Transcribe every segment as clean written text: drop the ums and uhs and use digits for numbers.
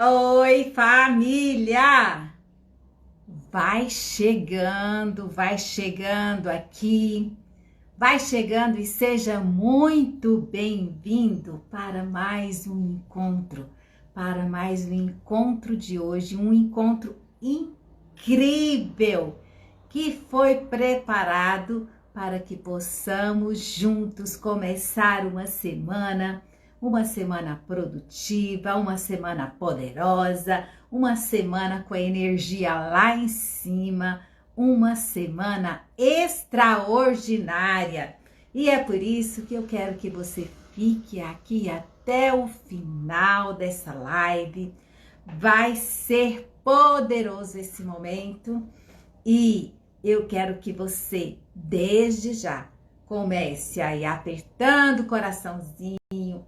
Oi, família! Vai chegando aqui, vai chegando e seja muito bem-vindo para mais um encontro de hoje, um encontro incrível que foi preparado para que possamos juntos começar uma semana produtiva, uma semana poderosa, uma semana com a energia lá em cima, uma semana extraordinária. E é por isso que eu quero que você fique aqui até o final dessa live. Vai ser poderoso esse momento e eu quero que você, desde já, comece aí apertando o coraçãozinho,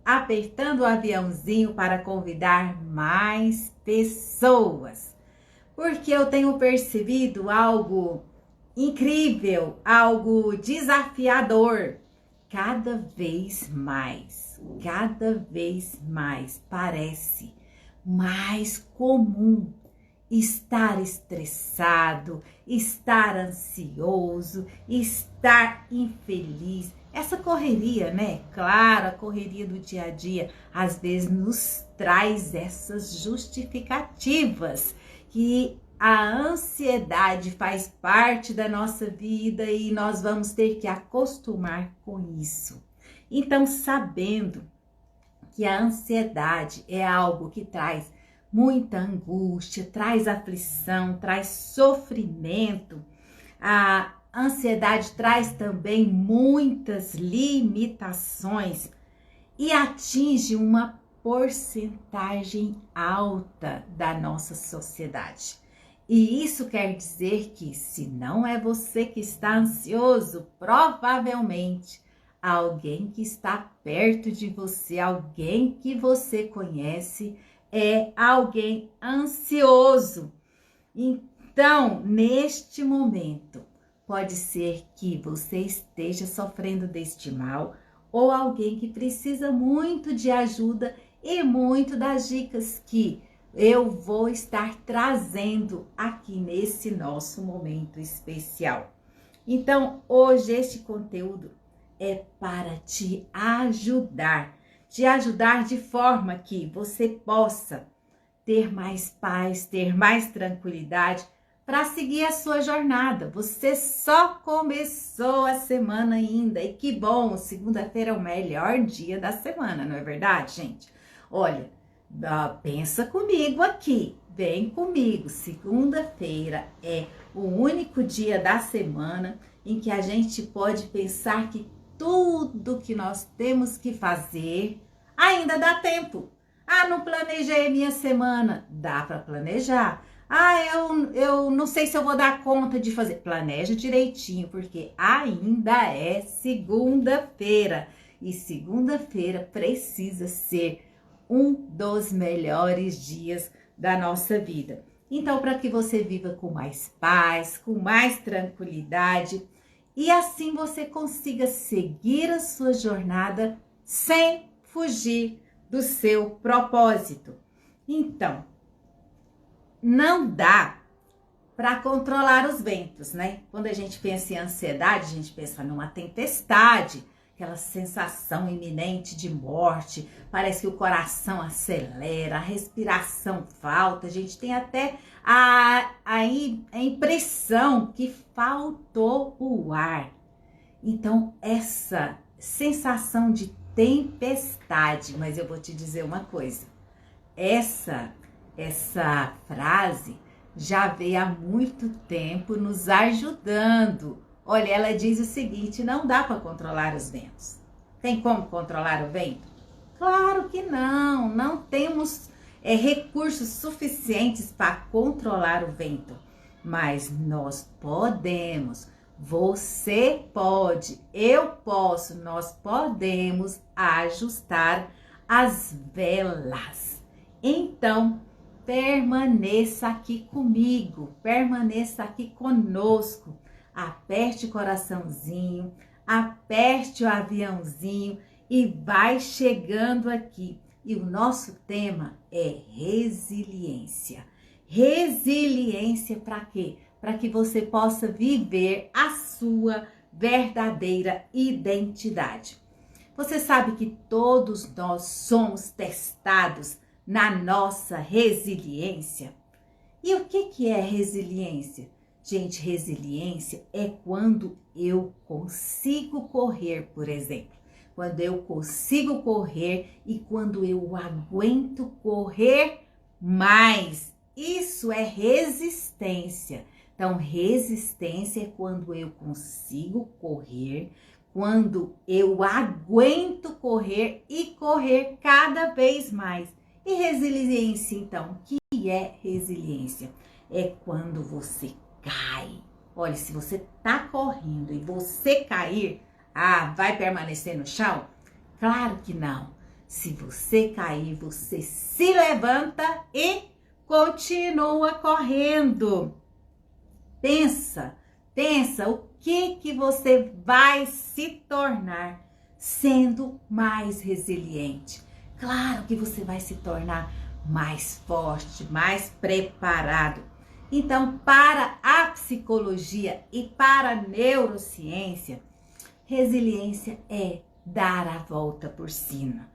apertando o aviãozinho para convidar mais pessoas. Porque eu tenho percebido algo incrível, algo desafiador. Cada vez mais parece mais comum estar estressado, estar ansioso, estar infeliz. Essa correria, né? Claro, a correria do dia a dia às vezes nos traz essas justificativas que a ansiedade faz parte da nossa vida e nós vamos ter que acostumar com isso. Então, sabendo que a ansiedade é algo que traz muita angústia, traz aflição, traz sofrimento. A ansiedade traz também muitas limitações e atinge uma porcentagem alta da nossa sociedade. E isso quer dizer que, se não é você que está ansioso, provavelmente alguém que está perto de você, alguém que você conhece, é alguém ansioso. Então, neste momento, pode ser que você esteja sofrendo deste mal ou alguém que precisa muito de ajuda e muito das dicas que eu vou estar trazendo aqui nesse nosso momento especial. Então, hoje este conteúdo é para te ajudar de forma que você possa ter mais paz, ter mais tranquilidade para seguir a sua jornada. Você só começou a semana ainda e que bom, segunda-feira é o melhor dia da semana, não é verdade, gente? Olha, pensa comigo aqui, vem comigo, segunda-feira é o único dia da semana em que a gente pode pensar que tudo que nós temos que fazer ainda dá tempo. Não planejei a minha semana. Dá para planejar. Eu não sei se eu vou dar conta de fazer. Planeja direitinho, porque ainda é segunda-feira. E segunda-feira precisa ser um dos melhores dias da nossa vida. Então, para que você viva com mais paz, com mais tranquilidade, e assim você consiga seguir a sua jornada sem fugir do seu propósito. Então, não dá para controlar os ventos, né? Quando a gente pensa em ansiedade, a gente pensa numa tempestade, aquela sensação iminente de morte, parece que o coração acelera, a respiração falta, a gente tem até a impressão que faltou o ar. Então, essa sensação de tempestade, mas eu vou te dizer uma coisa, essa frase já veio há muito tempo nos ajudando. Olha, ela diz o seguinte: não dá para controlar os ventos. Tem como controlar o vento? Claro que não temos recursos suficientes para controlar o vento, mas nós podemos. Você pode, eu posso, nós podemos ajustar as velas. Então, permaneça aqui comigo, permaneça aqui conosco. Aperte o coraçãozinho, aperte o aviãozinho e vai chegando aqui. e o nosso tema é resiliência. Resiliência para quê? Para que você possa viver a sua verdadeira identidade. Você sabe que todos nós somos testados na nossa resiliência? E o que é resiliência? Gente, resiliência é quando eu consigo correr, por exemplo. Quando eu consigo correr e quando eu aguento correr mais. Isso é resistência. Então, resistência é quando eu consigo correr, quando eu aguento correr e correr cada vez mais. E resiliência, então, o que é resiliência? É quando você cai. Olha, se você tá correndo e você cair, vai permanecer no chão? Claro que não. Se você cair, você se levanta e continua correndo. Pensa o que você vai se tornar sendo mais resiliente. Claro que você vai se tornar mais forte, mais preparado. Então, para a psicologia e para a neurociência, resiliência é dar a volta por cima.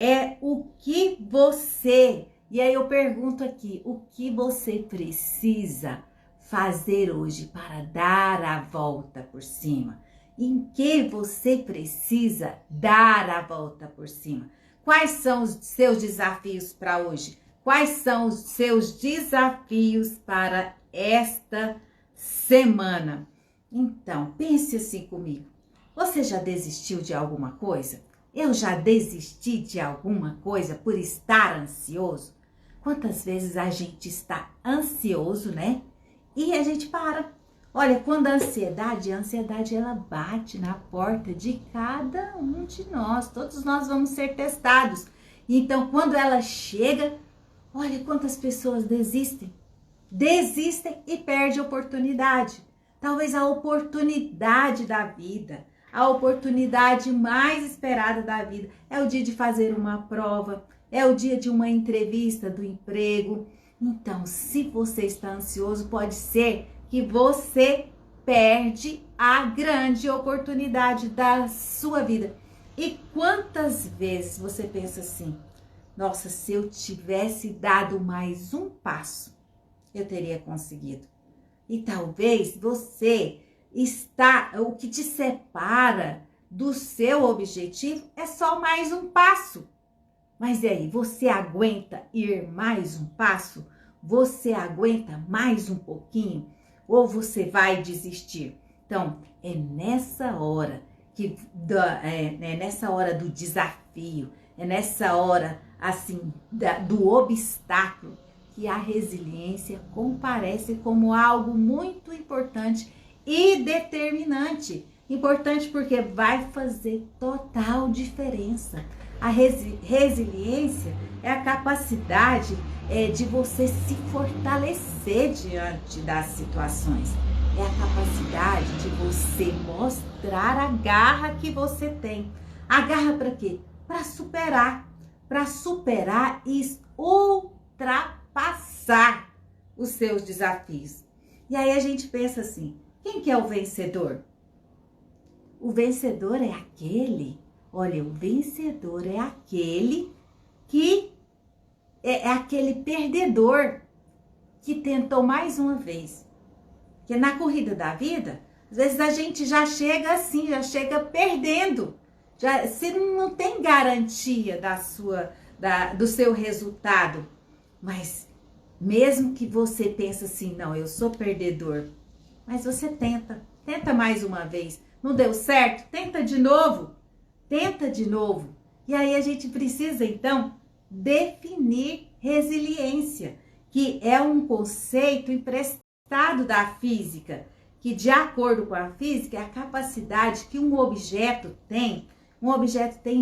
É o que você, e aí eu pergunto aqui, o que você precisa fazer hoje para dar a volta por cima? Em que você precisa dar a volta por cima? Quais são os seus desafios para hoje? Quais são os seus desafios para esta semana? Então, pense assim comigo. Você já desistiu de alguma coisa? Eu já desisti de alguma coisa por estar ansioso? Quantas vezes a gente está ansioso, né? E a gente para. Olha, quando a ansiedade ela bate na porta de cada um de nós. Todos nós vamos ser testados. Então, quando ela chega, olha quantas pessoas desistem e perdem a oportunidade. Talvez a oportunidade da vida, a oportunidade mais esperada da vida é o dia de fazer uma prova, é o dia de uma entrevista do emprego. Então, se você está ansioso, pode ser que você perde a grande oportunidade da sua vida. E quantas vezes você pensa assim: nossa, se eu tivesse dado mais um passo, eu teria conseguido. E talvez você o que te separa do seu objetivo é só mais um passo. Mas e aí, você aguenta ir mais um passo? Você aguenta mais um pouquinho? Ou você vai desistir? Então, é nessa hora nessa hora do desafio, é nessa hora assim do obstáculo que a resiliência comparece como algo muito importante e determinante. Importante porque vai fazer total diferença. A resiliência é a capacidade de você se fortalecer diante das situações. É a capacidade de você mostrar a garra que você tem. A garra para quê? Para superar. Para superar e ultrapassar os seus desafios. E aí a gente pensa assim: quem que é o vencedor? O vencedor é aquele... Olha, o vencedor é aquele que é aquele perdedor que tentou mais uma vez. Porque na corrida da vida, às vezes a gente já chega assim, já chega perdendo. Você não tem garantia do seu resultado. Mas mesmo que você pense assim, não, eu sou perdedor. Mas você tenta mais uma vez. Não deu certo? Tenta de novo. E aí a gente precisa, então, definir resiliência, que é um conceito emprestado da física, que de acordo com a física é a capacidade que um objeto tem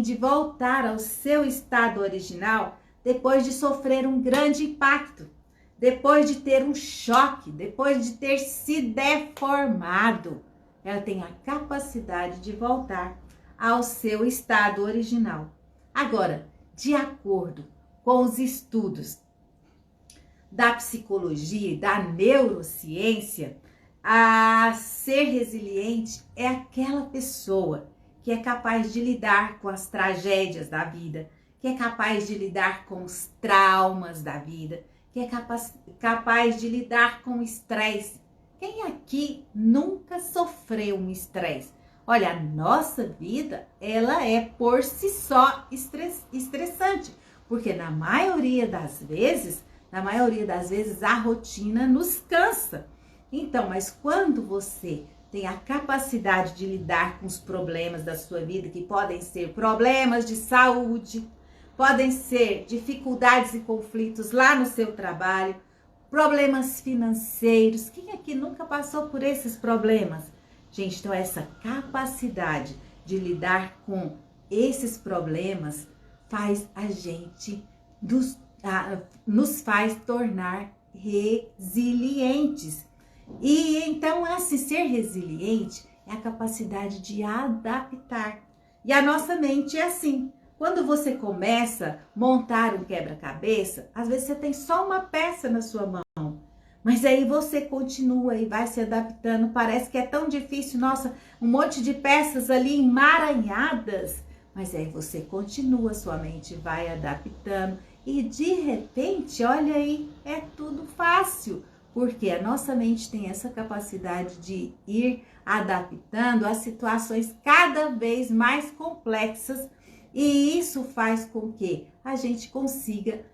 de voltar ao seu estado original depois de sofrer um grande impacto, depois de ter um choque, depois de ter se deformado. Ela tem a capacidade de voltar ao seu estado original. Agora, de acordo com os estudos da psicologia e da neurociência, a ser resiliente é aquela pessoa que é capaz de lidar com as tragédias da vida, que é capaz de lidar com os traumas da vida, que é capaz de lidar com o estresse. Quem aqui nunca sofreu um estresse? Olha, a nossa vida, ela é por si só estressante, porque na maioria das vezes a rotina nos cansa. Então, mas quando você tem a capacidade de lidar com os problemas da sua vida, que podem ser problemas de saúde, podem ser dificuldades e conflitos lá no seu trabalho, problemas financeiros. Quem aqui nunca passou por esses problemas? Gente, então essa capacidade de lidar com esses problemas faz a gente, nos faz tornar resilientes. E então, assim, ser resiliente é a capacidade de adaptar. E a nossa mente é assim. Quando você começa a montar um quebra-cabeça, às vezes você tem só uma peça na sua mão, mas aí você continua e vai se adaptando. Parece que é tão difícil, nossa, um monte de peças ali emaranhadas, mas aí você continua, sua mente vai adaptando e de repente, olha aí, é tudo fácil, porque a nossa mente tem essa capacidade de ir adaptando a situações cada vez mais complexas. E isso faz com que a gente consiga,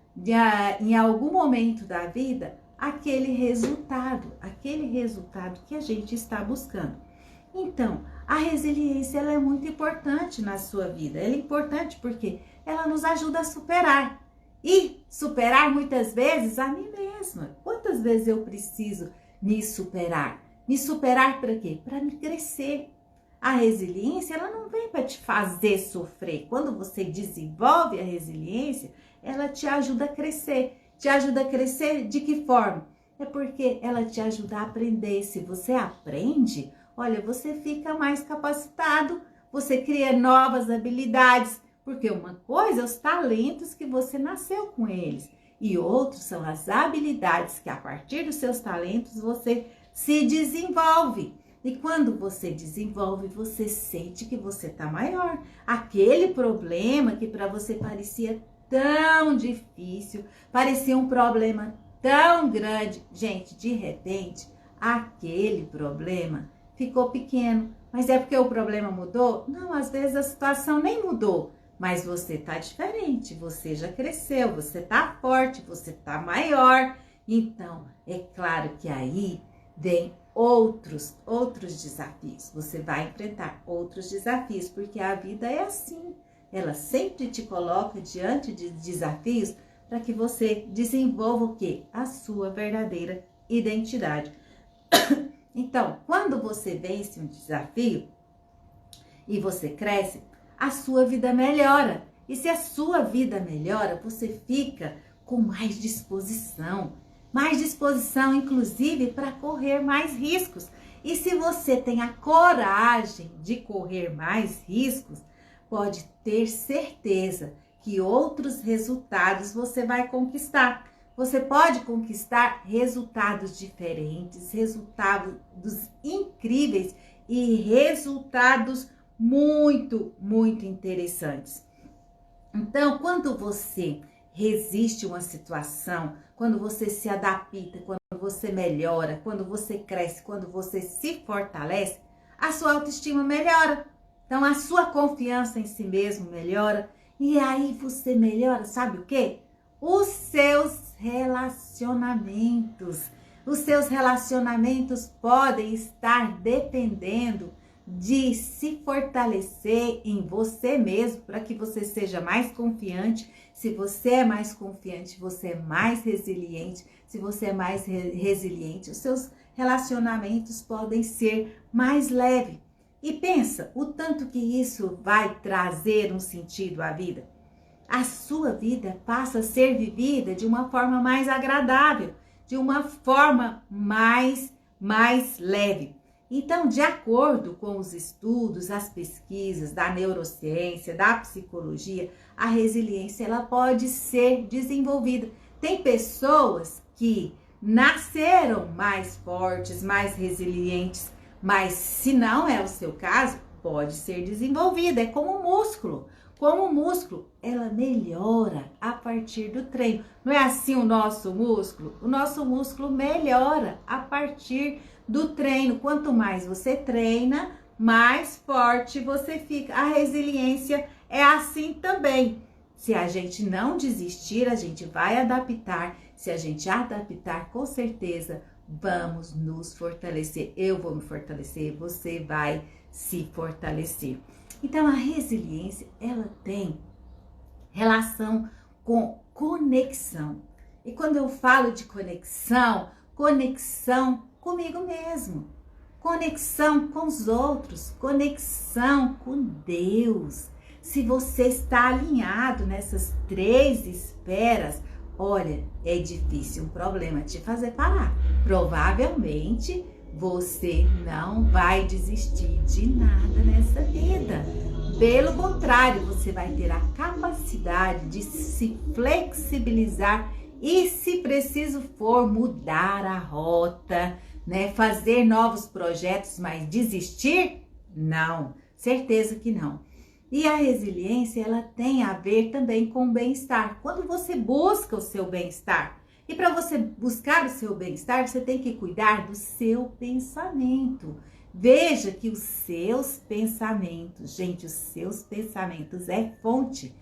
em algum momento da vida, aquele resultado que a gente está buscando. Então, a resiliência ela é muito importante na sua vida. Ela é importante porque ela nos ajuda a superar. E superar muitas vezes a mim mesma. Quantas vezes eu preciso me superar? Me superar para quê? Para me crescer. A resiliência, ela não vem para te fazer sofrer. Quando você desenvolve a resiliência, ela te ajuda a crescer. Te ajuda a crescer de que forma? É porque ela te ajuda a aprender. Se você aprende, olha, você fica mais capacitado, você cria novas habilidades. Porque uma coisa é os talentos que você nasceu com eles. E outros são as habilidades que a partir dos seus talentos você se desenvolve. E quando você desenvolve, você sente que você está maior. Aquele problema que para você parecia tão difícil, parecia um problema tão grande. Gente, de repente, aquele problema ficou pequeno. Mas é porque o problema mudou? Não, às vezes a situação nem mudou. Mas você está diferente, você já cresceu, você está forte, você está maior. Então, é claro que aí vem outros desafios. Você vai enfrentar outros desafios, porque a vida é assim. Ela sempre te coloca diante de desafios para que você desenvolva o quê? A sua verdadeira identidade. Então, quando você vence um desafio e você cresce, a sua vida melhora. E se a sua vida melhora, você fica com mais disposição inclusive para correr mais riscos. E se você tem a coragem de correr mais riscos, pode ter certeza que outros resultados você vai conquistar. Você pode conquistar resultados diferentes, resultados incríveis e resultados muito interessantes. Então, quando você resiste a uma situação, quando você se adapta, quando você melhora, quando você cresce, quando você se fortalece, a sua autoestima melhora. Então, a sua confiança em si mesmo melhora. E aí você melhora, sabe o quê? Os seus relacionamentos. Os seus relacionamentos podem estar dependendo de se fortalecer em você mesmo para que você seja mais confiante. Se você é mais confiante, você é mais resiliente. Se você é mais resiliente, os seus relacionamentos podem ser mais leves. E pensa, o tanto que isso vai trazer um sentido à vida. A sua vida passa a ser vivida de uma forma mais agradável, de uma forma mais leve. Então, de acordo com os estudos, as pesquisas da neurociência, da psicologia, a resiliência ela pode ser desenvolvida. Tem pessoas que nasceram mais fortes, mais resilientes, mas se não é o seu caso, pode ser desenvolvida. É como um músculo. Como o músculo, ela melhora a partir do treino. Não é assim o nosso músculo? O nosso músculo melhora a partir do treino. Quanto mais você treina, mais forte você fica. A resiliência é assim também. Se a gente não desistir, a gente vai adaptar. Se a gente adaptar, com certeza, vamos nos fortalecer. Eu vou me fortalecer, você vai se fortalecer. Então, a resiliência, ela tem relação com conexão. E quando eu falo de conexão, conexão comigo mesmo, conexão com os outros, conexão com Deus. Se você está alinhado nessas 3 esferas, olha, é difícil um problema te fazer parar. Provavelmente você não vai desistir de nada nessa vida. Pelo contrário, você vai ter a capacidade de se flexibilizar e, se preciso for, mudar a rota, né? Fazer novos projetos, mas desistir? Não, certeza que não. E a resiliência, ela tem a ver também com o bem-estar. Quando você busca o seu bem-estar, e para você buscar o seu bem-estar, você tem que cuidar do seu pensamento. Veja que os seus pensamentos, gente, os seus pensamentos é fonte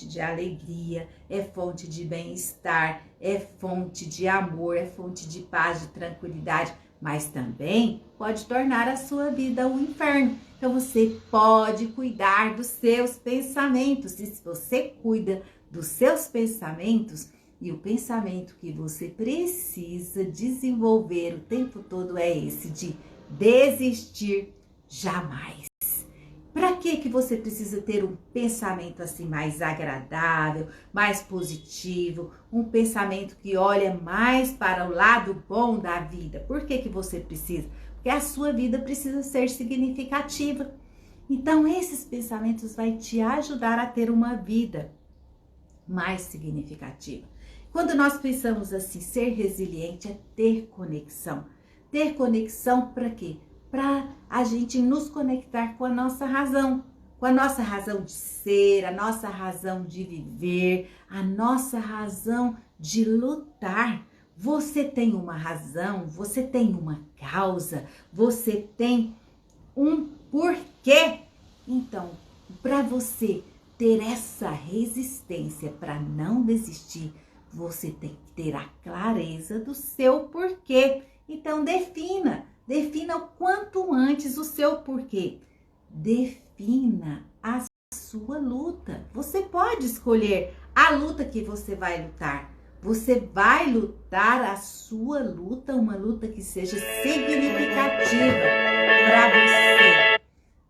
de alegria, é fonte de bem-estar, é fonte de amor, é fonte de paz, de tranquilidade, mas também pode tornar a sua vida um inferno. Então você pode cuidar dos seus pensamentos. E se você cuida dos seus pensamentos, e o pensamento que você precisa desenvolver o tempo todo é esse de desistir jamais. Para que você precisa ter um pensamento assim mais agradável, mais positivo, um pensamento que olha mais para o lado bom da vida? Por que você precisa? Porque a sua vida precisa ser significativa. Então esses pensamentos vão te ajudar a ter uma vida mais significativa. Quando nós pensamos assim, ser resiliente é ter conexão. Ter conexão para quê? Para a gente nos conectar com a nossa razão de ser, a nossa razão de viver, a nossa razão de lutar. Você tem uma razão, você tem uma causa, você tem um porquê. Então, para você ter essa resistência, para não desistir, você tem que ter a clareza do seu porquê. Então, defina o quanto antes o seu porquê. Defina a sua luta. Você pode escolher a luta que você vai lutar. Você vai lutar a sua luta, uma luta que seja significativa para você.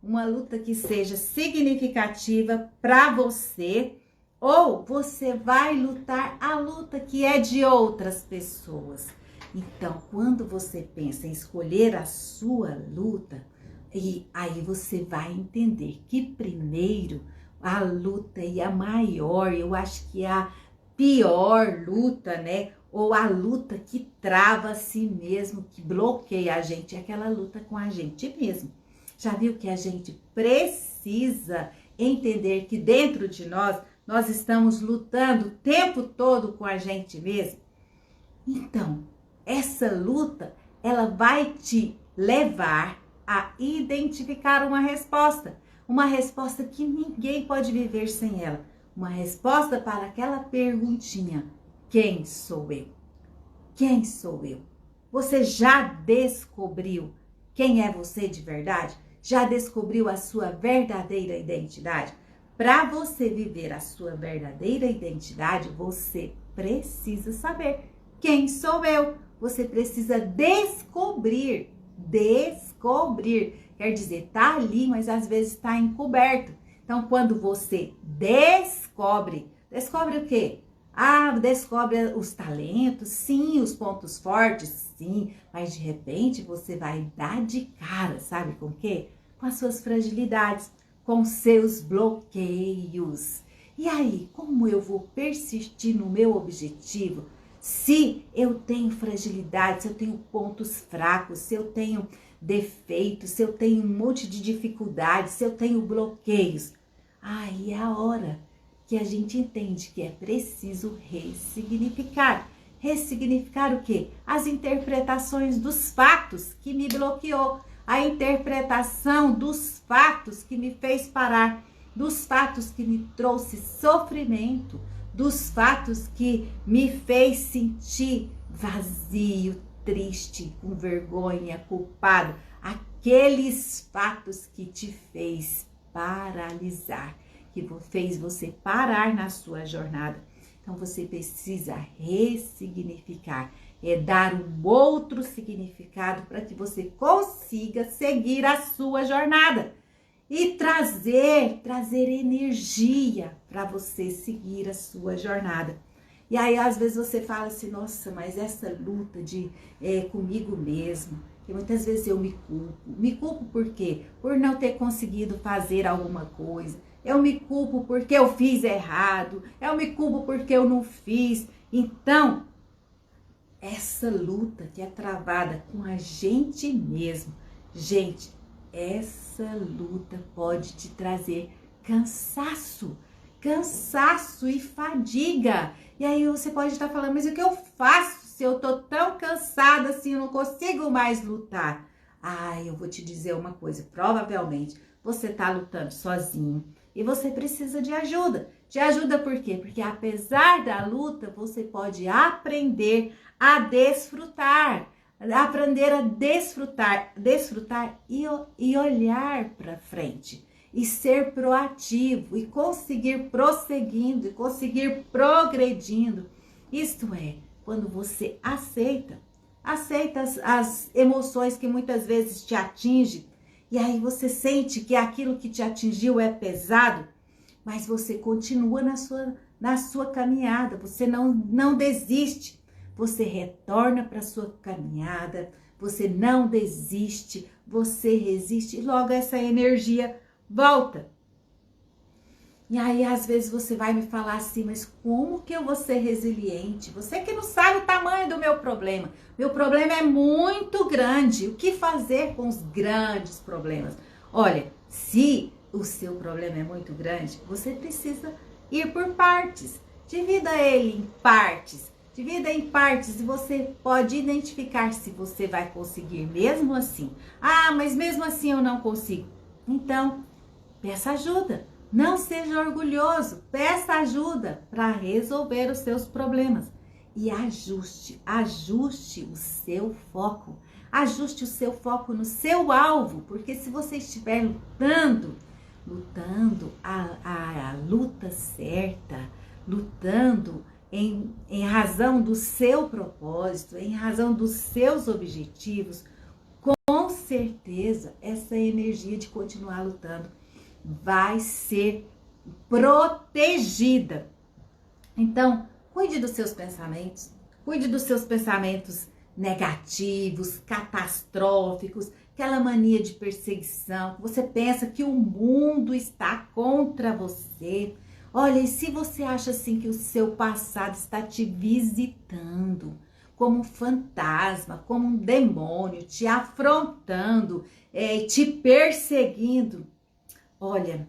Uma luta que seja significativa para você. Ou você vai lutar a luta que é de outras pessoas. Então, quando você pensa em escolher a sua luta, e aí você vai entender que primeiro a luta e a maior, eu acho que é a pior luta, né? Ou a luta que trava a si mesmo, que bloqueia a gente, é aquela luta com a gente mesmo. Já viu que a gente precisa entender que dentro de nós estamos lutando o tempo todo com a gente mesmo? Então, essa luta, ela vai te levar a identificar uma resposta que ninguém pode viver sem ela. Uma resposta para aquela perguntinha: quem sou eu? Quem sou eu? Você já descobriu quem é você de verdade? Já descobriu a sua verdadeira identidade? Para você viver a sua verdadeira identidade, você precisa saber quem sou eu. Você precisa descobrir. Descobrir quer dizer, tá ali, mas às vezes está encoberto. Então, quando você descobre o quê? Ah, descobre os talentos, sim, os pontos fortes, sim, mas de repente você vai dar de cara, sabe com o quê? Com as suas fragilidades, com seus bloqueios. E aí, como eu vou persistir no meu objetivo se eu tenho fragilidade, se eu tenho pontos fracos, se eu tenho defeitos, se eu tenho um monte de dificuldades, se eu tenho bloqueios? Aí é a hora que a gente entende que é preciso ressignificar. Ressignificar o quê? As interpretações dos fatos que me bloqueou, a interpretação dos fatos que me fez parar, dos fatos que me trouxe sofrimento, dos fatos que me fez sentir vazio, triste, com vergonha, culpado, aqueles fatos que te fez paralisar, que fez você parar na sua jornada. Então você precisa ressignificar, dar um outro significado para que você consiga seguir a sua jornada e trazer energia para você seguir a sua jornada. E aí às vezes você fala assim, nossa, mas essa luta comigo mesmo, que muitas vezes eu me culpo por quê? Por não ter conseguido fazer alguma coisa, eu me culpo porque eu fiz errado, eu me culpo porque eu não fiz. Então, essa luta que é travada com a gente mesmo, gente, essa luta pode te trazer cansaço e fadiga. E aí você pode estar falando, mas o que eu faço se eu tô tão cansada assim, eu não consigo mais lutar? Ah, eu vou te dizer uma coisa, provavelmente você tá lutando sozinho e você precisa de ajuda. De ajuda por quê? Porque apesar da luta, você pode aprender a desfrutar. Aprender a desfrutar e olhar para frente, e ser proativo, e conseguir prosseguindo, e conseguir progredindo. Isto é, quando você aceita as emoções que muitas vezes te atingem, e aí você sente que aquilo que te atingiu é pesado, mas você continua na sua caminhada, você não desiste. Você retorna para sua caminhada, você não desiste, você resiste e logo essa energia volta. E aí às vezes você vai me falar assim, mas como que eu vou ser resiliente? Você que não sabe o tamanho do meu problema. Meu problema é muito grande. O que fazer com os grandes problemas? Olha, se o seu problema é muito grande, você precisa ir por partes. Divida ele em partes. Divida em partes e você pode identificar se você vai conseguir mesmo assim. Ah, mas mesmo assim eu não consigo. Então, peça ajuda. Não seja orgulhoso. Peça ajuda para resolver os seus problemas. E ajuste o seu foco. Ajuste o seu foco no seu alvo. Porque se você estiver lutando a luta certa, lutando em razão do seu propósito, em razão dos seus objetivos, com certeza essa energia de continuar lutando vai ser protegida. Então, cuide dos seus pensamentos negativos, catastróficos, aquela mania de perseguição, que você pensa que o mundo está contra você. Olha, e se você acha assim que o seu passado está te visitando como um fantasma, como um demônio, te afrontando, te perseguindo, olha,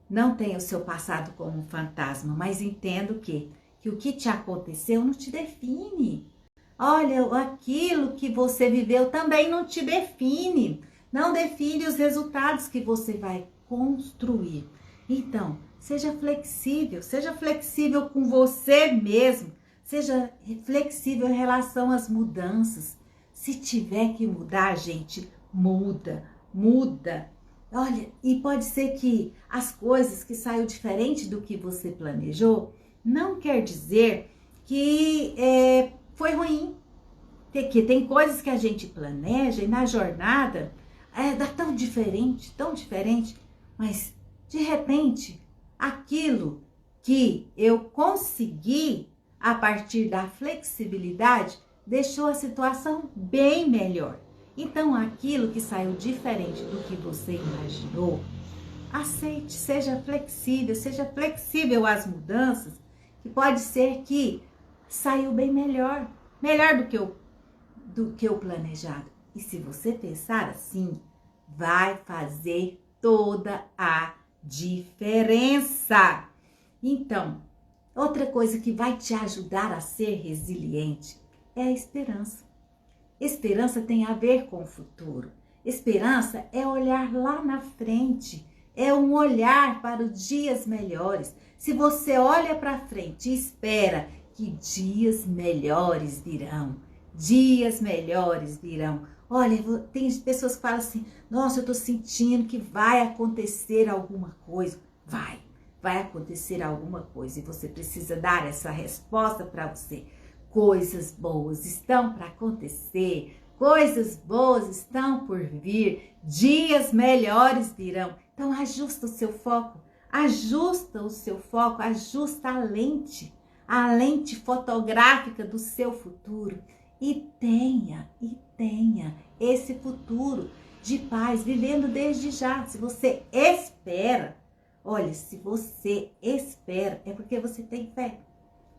não tenha o seu passado como um fantasma, mas entenda que o que te aconteceu não te define. Olha, aquilo que você viveu também não te define. Não define os resultados que você vai construir. Então, seja flexível com você mesmo. Seja flexível em relação às mudanças. Se tiver que mudar, gente, muda. Olha, e pode ser que as coisas que saiu diferente do que você planejou, não quer dizer que foi ruim. Que tem coisas que a gente planeja e na jornada dá tão diferente, mas de repente aquilo que eu consegui a partir da flexibilidade, deixou a situação bem melhor. Então, aquilo que saiu diferente do que você imaginou, aceite, seja flexível às mudanças, que pode ser que saiu bem melhor do que o planejado. E se você pensar assim, vai fazer toda a diferença. Então, outra coisa que vai te ajudar a ser resiliente é a esperança. Esperança tem a ver com o futuro. Esperança é olhar lá na frente, é um olhar para os dias melhores. Se você olha para frente e espera que dias melhores virão, dias melhores virão. Olha, tem pessoas que falam assim, nossa, eu tô sentindo que vai acontecer alguma coisa. Vai acontecer alguma coisa e você precisa dar essa resposta para você. Coisas boas estão para acontecer, coisas boas estão por vir, dias melhores virão. Então ajusta o seu foco, ajusta a lente fotográfica do seu futuro e tenha esse futuro de paz, vivendo desde já. Se você espera, olha, se você espera, é porque você tem fé.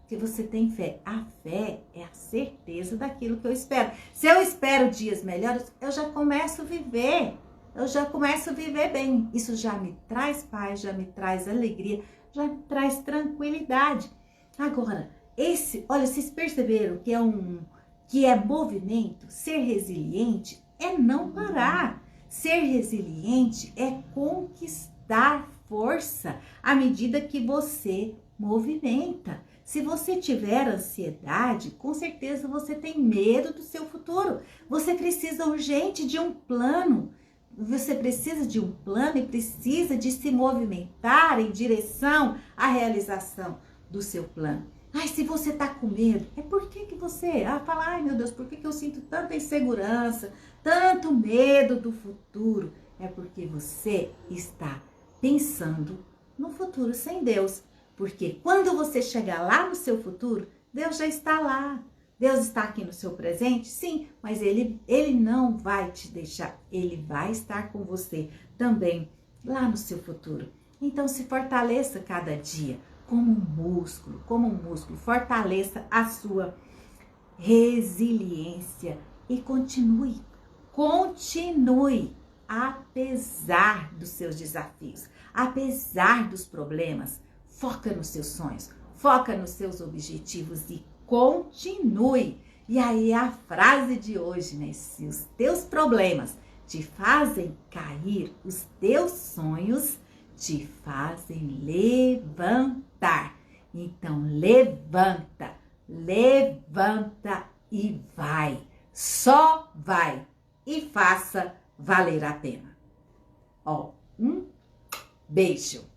Que você tem fé. A fé é a certeza daquilo que eu espero. Se eu espero dias melhores, eu já começo a viver. Eu já começo a viver bem. Isso já me traz paz, já me traz alegria, já me traz tranquilidade. Agora, olha, vocês perceberam que é movimento? Ser resiliente é não parar. Ser resiliente é conquistar força à medida que você movimenta. Se você tiver ansiedade, com certeza você tem medo do seu futuro. Você precisa urgente de um plano. Você precisa de um plano e precisa de se movimentar em direção à realização do seu plano. Ai, se você tá com medo, é por que você fala, ai meu Deus, por que eu sinto tanta insegurança, tanto medo do futuro? É porque você está pensando no futuro sem Deus. Porque quando você chegar lá no seu futuro, Deus já está lá. Deus está aqui no seu presente, sim, mas Ele não vai te deixar. Ele vai estar com você também lá no seu futuro. Então se fortaleça cada dia como um músculo. Fortaleça a sua resiliência e continue, apesar dos seus desafios, apesar dos problemas. Foca nos seus sonhos, foca nos seus objetivos e continue. E aí a frase de hoje, né? Se os teus problemas te fazem cair, os teus sonhos te fazem levantar. Então levanta e vai. Só vai e faça valer a pena. Ó, um beijo.